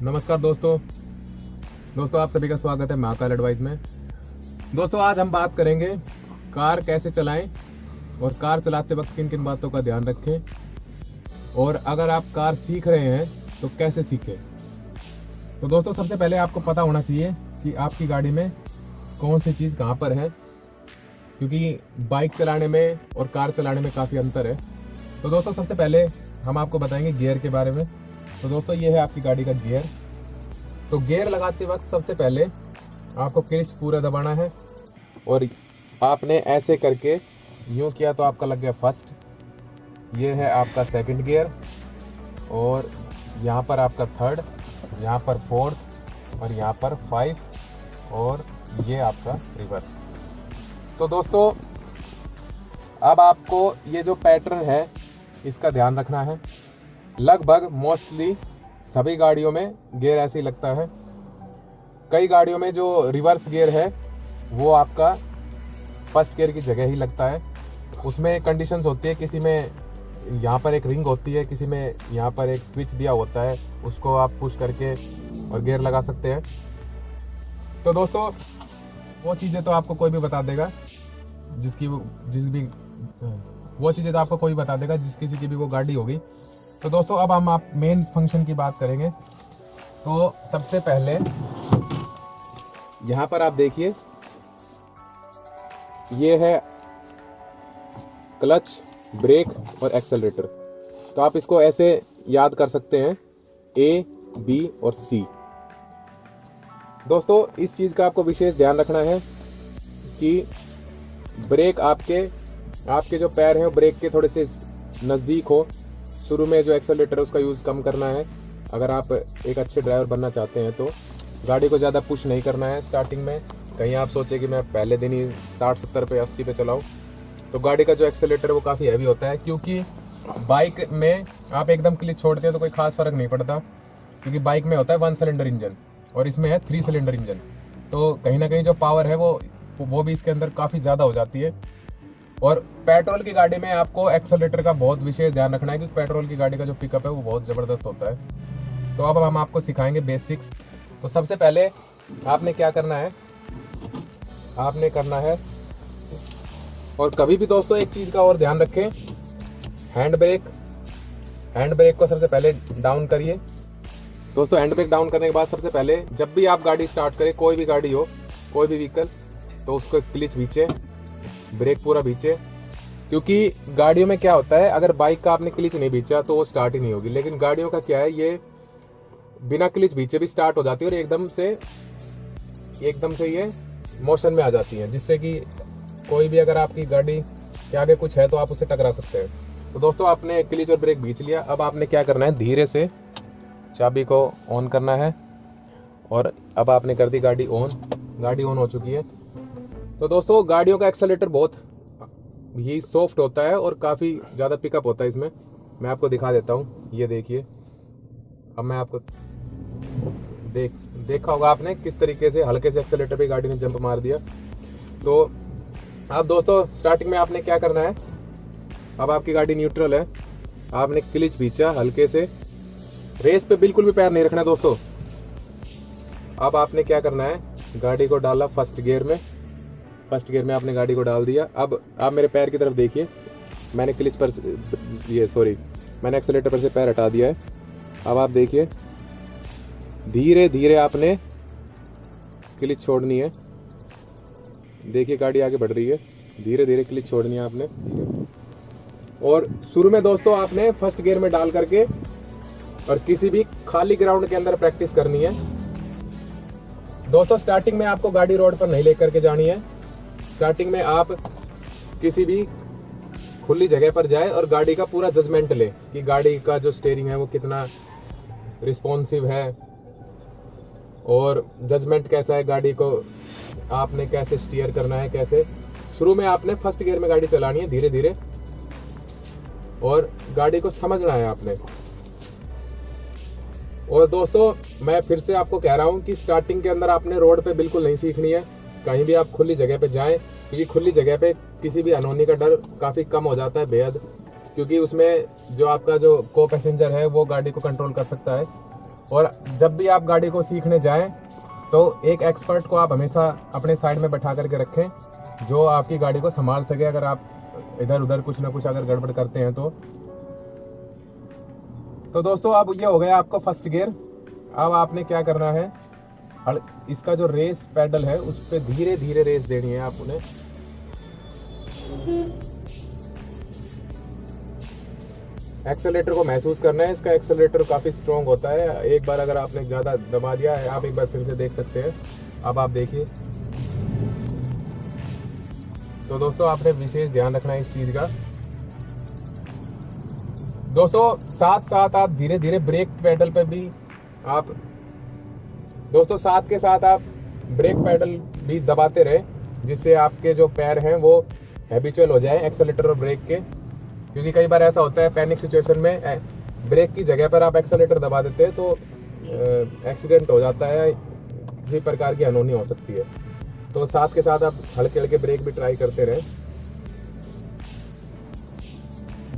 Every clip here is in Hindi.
नमस्कार दोस्तों आप सभी का स्वागत है महाकाल एडवाइस में। दोस्तों आज हम बात करेंगे कार कैसे चलाएं और कार चलाते वक्त किन किन बातों का ध्यान रखें, और अगर आप कार सीख रहे हैं तो कैसे सीखें। तो दोस्तों सबसे पहले आपको पता होना चाहिए कि आपकी गाड़ी में कौन सी चीज़ कहाँ पर है, क्योंकि बाइक चलाने में और कार चलाने में काफ़ी अंतर है। तो दोस्तों सबसे पहले हम आपको बताएंगे गियर के बारे में। तो दोस्तों ये है आपकी गाड़ी का गियर। तो गियर लगाते वक्त सबसे पहले आपको क्लच पूरा दबाना है, और आपने ऐसे करके यूँ किया तो आपका लग गया फर्स्ट, ये है आपका सेकंड गियर, और यहाँ पर आपका थर्ड, यहाँ पर फोर्थ, और यहाँ पर 5, और ये आपका रिवर्स। तो दोस्तों अब आपको ये जो पैटर्न है इसका ध्यान रखना है। लगभग मोस्टली सभी गाड़ियों में गियर ऐसे ही लगता है। कई गाड़ियों में जो रिवर्स गियर है वो आपका फर्स्ट गियर की जगह ही लगता है। उसमें कंडीशंस होती है, किसी में यहाँ पर एक रिंग होती है, किसी में यहाँ पर एक स्विच दिया होता है, उसको आप पुश करके और गियर लगा सकते हैं। तो दोस्तों वो चीज़ें तो आपको कोई भी बता देगा, जिस किसी की भी वो गाड़ी होगी। तो दोस्तों अब हम आप मेन फंक्शन की बात करेंगे। तो सबसे पहले यहाँ पर आप देखिए, ये है क्लच, ब्रेक और एक्सेलरेटर। तो आप इसको ऐसे याद कर सकते हैं, A, B और C। दोस्तों इस चीज़ का आपको विशेष ध्यान रखना है कि ब्रेक आपके जो पैर हैं वो ब्रेक के थोड़े से नज़दीक हो। शुरू में जो एक्सेलरेटर है उसका यूज़ कम करना है। अगर आप एक अच्छे ड्राइवर बनना चाहते हैं तो गाड़ी को ज़्यादा पुश नहीं करना है स्टार्टिंग में। कहीं आप सोचें कि मैं पहले दिन ही 60-70 पे 80 पे चलाऊँ, तो गाड़ी का जो एक्सेलरेटर है वो काफ़ी हैवी होता है। क्योंकि बाइक में आप एकदम क्लिच छोड़ते हैं तो कोई खास फ़र्क नहीं पड़ता, क्योंकि बाइक में होता है 1 सिलेंडर इंजन और इसमें है 3 सिलेंडर इंजन। तो कहीं ना कहीं जो पावर है वो भी इसके अंदर काफ़ी ज़्यादा हो जाती है। और पेट्रोल की गाड़ी में आपको एक्सेलरेटर का बहुत विशेष ध्यान रखना है, क्योंकि पेट्रोल की गाड़ी का जो पिकअप है वो बहुत ज़बरदस्त होता है। तो अब हम आपको सिखाएंगे बेसिक्स। तो सबसे पहले आपने क्या करना है, और कभी भी दोस्तों एक चीज़ का और ध्यान रखें, हैंड ब्रेक को सबसे पहले डाउन करिए। दोस्तों हैंड ब्रेक डाउन करने के बाद सबसे पहले जब भी आप गाड़ी स्टार्ट करें, कोई भी गाड़ी हो, कोई भी व्हीकल, तो उसको क्लिच भींचे, ब्रेक पूरा भींचे। क्योंकि गाड़ियों में क्या होता है, अगर बाइक का आपने क्लिच नहीं भींचा तो वो स्टार्ट ही नहीं होगी। लेकिन गाड़ियों का क्या है, ये बिना क्लिच भींचे भी स्टार्ट हो जाती है और एकदम से ये मोशन में आ जाती है, जिससे कि कोई भी अगर आपकी गाड़ी के आगे कुछ है तो आप उसे टकरा सकते हैं। तो दोस्तों आपने क्लिच और ब्रेक भींच लिया। अब आपने क्या करना है, धीरे से चाबी को ऑन करना है, और अब आपने कर दी गाड़ी ऑन हो चुकी है। तो दोस्तों गाड़ियों का एक्सेलरेटर बहुत ही सॉफ्ट होता है और काफ़ी ज़्यादा पिकअप होता है इसमें। मैं आपको दिखा देता हूँ, ये देखिए। अब मैं आपको देखा होगा आपने किस तरीके से हल्के से एक्सेलरेटर पे गाड़ी ने जंप मार दिया। तो अब दोस्तों स्टार्टिंग में आपने क्या करना है, अब आपकी गाड़ी न्यूट्रल है, आपने क्लिच भींचा हल्के से, रेस पे बिल्कुल भी पैर नहीं रखना दोस्तों। अब आपने क्या करना है, गाड़ी को डाला फर्स्ट गियर में आपने गाड़ी को डाल दिया। अब आप मेरे पैर की तरफ देखिए, मैंने मैंने एक्सेलरेटर पर से पैर हटा दिया है। अब आप देखिए, धीरे धीरे आपने क्लिच छोड़नी है। देखिए गाड़ी आगे बढ़ रही है, धीरे धीरे क्लिच छोड़नी है आपने, ठीक है। और शुरू में दोस्तों आपने फर्स्ट गियर में डाल करके और किसी भी खाली ग्राउंड के अंदर प्रैक्टिस करनी है। दोस्तों स्टार्टिंग में आपको गाड़ी रोड पर नहीं लेकर के जानी है। स्टार्टिंग में आप किसी भी खुली जगह पर जाए और गाड़ी का पूरा जजमेंट ले कि गाड़ी का जो स्टीयरिंग है वो कितना रिस्पॉन्सिव है, और जजमेंट कैसा है, गाड़ी को आपने कैसे स्टीयर करना है, कैसे। शुरू में आपने फर्स्ट गियर में गाड़ी चलानी है धीरे धीरे, और गाड़ी को समझना है आपने। और दोस्तों मैं फिर से आपको कह रहा हूं कि स्टार्टिंग के अंदर आपने रोड पे बिल्कुल नहीं सीखनी है। कहीं भी आप खुली जगह पे जाएं, क्योंकि खुली जगह पे किसी भी अनहोनी का डर काफ़ी कम हो जाता है बेहद, क्योंकि उसमें जो आपका जो को पैसेंजर है वो गाड़ी को कंट्रोल कर सकता है। और जब भी आप गाड़ी को सीखने जाएं तो एक एक्सपर्ट को आप हमेशा अपने साइड में बैठा करके रखें, जो आपकी गाड़ी को संभाल सके अगर आप इधर उधर कुछ ना कुछ अगर गड़बड़ करते हैं तो दोस्तों अब ये हो गया आपका फर्स्ट गियर। अब आपने क्या करना है, इसका जो रेस पैडल है उस पर धीरे धीरे रेस देनी है आपने। एक्सेलेरेटर को महसूस करना है, इसका एक्सेलेरेटर काफी स्ट्रॉन्ग होता है। एक बार अगर आपने ज्यादा दबा दिया है, आप एक बार फिर से देख सकते हैं। अब आप देखिए। तो दोस्तों आपने विशेष ध्यान रखना है इस चीज का। दोस्तों साथ साथ आप धीरे धीरे ब्रेक पैडल पे भी आप दोस्तों साथ के साथ आप ब्रेक पैडल भी दबाते रहे, जिससे आपके जो पैर हैं वो हैबिचुअल हो जाए एक्सेलेरेटर और ब्रेक के। क्योंकि कई बार ऐसा होता है पैनिक सिचुएशन में ब्रेक की जगह पर आप एक्सेलेरेटर दबा देते हैं तो एक्सीडेंट हो जाता है, किसी प्रकार की अनहोनी हो सकती है। तो साथ के साथ आप हल्के हल्के ब्रेक भी ट्राई करते रहे।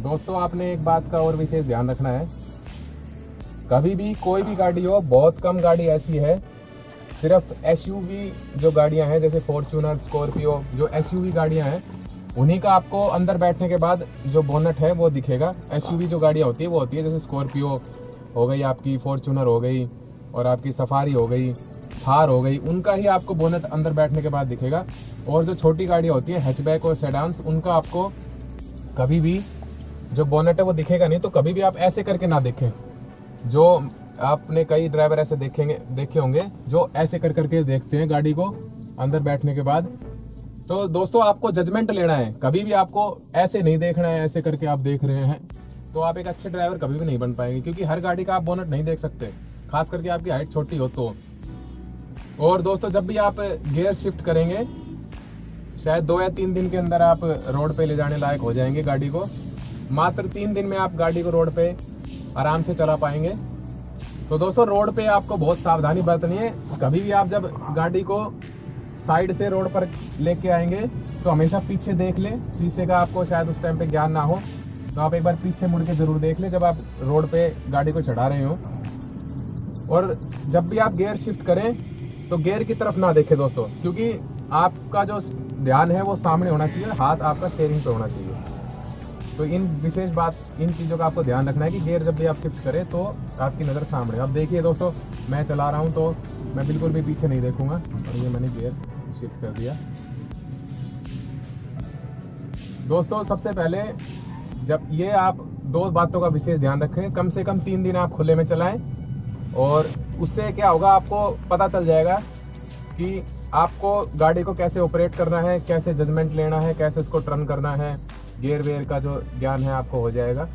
दोस्तों आपने एक बात का और विशेष ध्यान रखना है, कभी भी कोई भी गाड़ी हो, बहुत कम गाड़ी ऐसी है, सिर्फ एसयूवी जो गाड़ियां हैं जैसे फॉर्च्यूनर, स्कॉर्पियो, जो एसयूवी गाड़ियां हैं उन्हीं का आपको अंदर बैठने के बाद जो बोनट है वो दिखेगा। एसयूवी जो गाड़ियां होती है वो होती है जैसे स्कॉर्पियो हो गई, आपकी फॉर्च्यूनर हो गई और आपकी सफारी हो गई, थार हो गई, उनका ही आपको बोनट अंदर बैठने के बाद दिखेगा। और जो छोटी गाड़ियां होती है हैचबैक और सेडान्स, उनका आपको कभी भी जो बोनट है वो दिखेगा नहीं। तो कभी भी आप ऐसे करके ना देखें, जो आपने कई ड्राइवर ऐसे देखे होंगे जो ऐसे कर करके देखते हैं गाड़ी को अंदर बैठने के बाद। तो दोस्तों आपको जजमेंट लेना है, कभी भी आपको ऐसे नहीं देखना है। ऐसे करके आप देख रहे हैं तो आप एक अच्छे ड्राइवर कभी भी नहीं बन पाएंगे, क्योंकि हर गाड़ी का आप बोनट नहीं देख सकते, खास करके आपकी हाइट छोटी हो तो। और दोस्तों जब भी आप गियर शिफ्ट करेंगे, शायद 2 या 3 दिन के अंदर आप रोड पे ले जाने लायक हो जाएंगे गाड़ी को। मात्र 3 दिन में आप गाड़ी को रोड पे आराम से चला पाएंगे। तो दोस्तों रोड पे आपको बहुत सावधानी बरतनी है। कभी भी आप जब गाड़ी को साइड से रोड पर लेके आएंगे तो हमेशा पीछे देख ले। शीशे का आपको शायद उस टाइम पे ज्ञान ना हो, तो आप एक बार पीछे मुड़ के जरूर देख ले जब आप रोड पे गाड़ी को चढ़ा रहे हो। और जब भी आप गियर शिफ्ट करें तो गियर की तरफ ना देखें दोस्तों, क्योंकि आपका जो ध्यान है वो सामने होना चाहिए, हाथ आपका स्टीयरिंग पे होना चाहिए। तो इन चीज़ों का आपको ध्यान रखना है कि गियर जब भी आप शिफ्ट करें तो आपकी नज़र सामने। अब देखिए दोस्तों मैं चला रहा हूँ तो मैं बिल्कुल भी पीछे नहीं देखूंगा, और ये मैंने गियर शिफ्ट कर दिया। दोस्तों सबसे पहले जब ये आप 2 बातों का विशेष ध्यान रखें, कम से कम 3 दिन आप खुले में चलाएं, और उससे क्या होगा आपको पता चल जाएगा कि आपको गाड़ी को कैसे ऑपरेट करना है, कैसे जजमेंट लेना है, कैसे इसको टर्न करना है, गियर वेयर का जो ज्ञान है आपको हो जाएगा।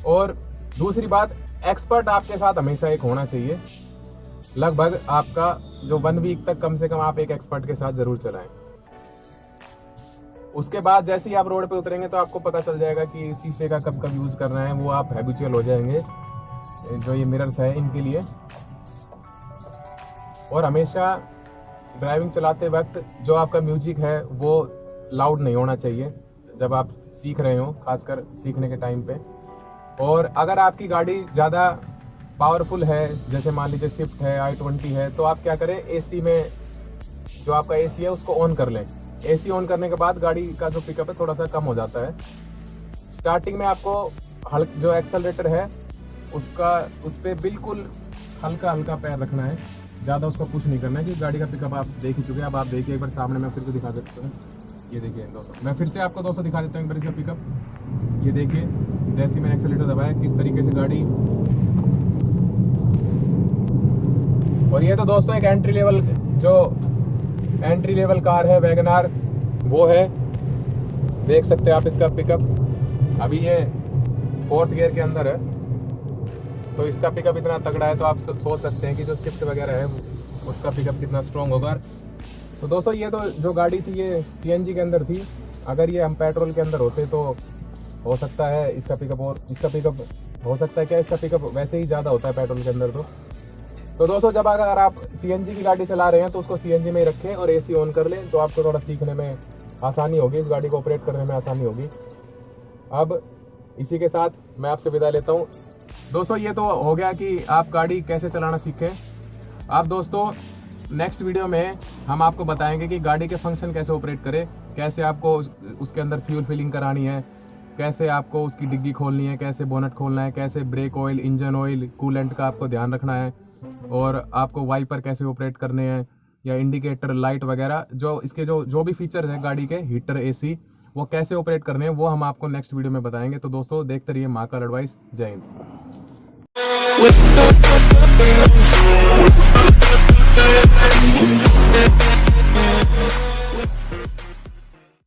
और दूसरी बात, एक्सपर्ट आपके साथ हमेशा एक होना चाहिए। लगभग आपका जो 1 वीक तक कम से कम आप एक एक्सपर्ट के साथ जरूर चलाएं। उसके बाद जैसे ही आप रोड पे उतरेंगे तो आपको पता चल जाएगा कि शीशे का कब कब यूज करना है, वो आप हैबिचुअल हो जाएंगे। जो ये मिरर्स है इनके लिए। और हमेशा ड्राइविंग चलाते वक्त जो आपका म्यूजिक है वो लाउड नहीं होना चाहिए जब आप सीख रहे हो, खासकर सीखने के टाइम पे। और अगर आपकी गाड़ी ज़्यादा पावरफुल है, जैसे मान लीजिए स्विफ्ट है, i20 है, तो आप क्या करें, एसी में जो आपका एसी है उसको ऑन कर लें। एसी ऑन करने के बाद गाड़ी का जो पिकअप है थोड़ा सा कम हो जाता है। स्टार्टिंग में आपको जो एक्सेलरेटर है उस पर बिल्कुल हल्का हल्का पैर रखना है, ज़्यादा उसको पुश नहीं करना है, क्योंकि गाड़ी का पिकअप आप देख ही चुके हैं। अब आप देखिए एक बार सामने, मैं फिर से दिखा सकता हूँ। ये देखिए दोस्तों, मैं फिर से आपको दोस्तों दिखा देता हूँ एक बार इसका पिकअप। ये देखिए जैसे मैंने एक्सेलरेटर दबाया किस तरीके से गाड़ी। और ये तो दोस्तों एक एंट्री लेवल कार है, वैगनार वो है, देख सकते हैं आप इसका पिकअप। अभी ये 4th गियर के अंदर है, तो इसका पिकअप इतना तगड़ा है, तो आप सोच सकते हैं कि जो स्विफ्ट वगैरह है उसका पिकअप कितना स्ट्रॉन्ग होगा। तो दोस्तों ये तो जो गाड़ी थी ये सीएनजी के अंदर थी, अगर ये हम पेट्रोल के अंदर होते तो हो सकता है इसका पिकअप हो सकता है क्या, इसका पिकअप वैसे ही ज़्यादा होता है पेट्रोल के अंदर। तो दोस्तों जब अगर आप सीएनजी की गाड़ी चला रहे हैं तो उसको सीएनजी में ही रखें और एसी ऑन कर लें, तो आपको थोड़ा सीखने में आसानी होगी, इस गाड़ी को ऑपरेट करने में आसानी होगी। अब इसी के साथ मैं आपसे विदा लेता हूँ। दोस्तों ये तो हो गया कि आप गाड़ी कैसे चलाना सीखें। अब दोस्तों नेक्स्ट वीडियो में हम आपको बताएंगे कि गाड़ी के फंक्शन कैसे ऑपरेट करें, कैसे आपको उसके अंदर फ्यूल फिलिंग करानी है, कैसे आपको उसकी डिग्गी खोलनी है, कैसे बोनट खोलना है, कैसे brake oil, engine oil, coolant का आपको ध्यान रखना है, और आपको वाइपर कैसे ऑपरेट करने हैं, या इंडिकेटर, लाइट वगैरह, जो इसके जो भी फीचर्स हैं गाड़ी के, हीटर, एसी, वो कैसे ऑपरेट करने हैं वो हम आपको नेक्स्ट वीडियो में बताएंगे। तो दोस्तों देखते रहिए महाकाल एडवाइस। जय हिंद।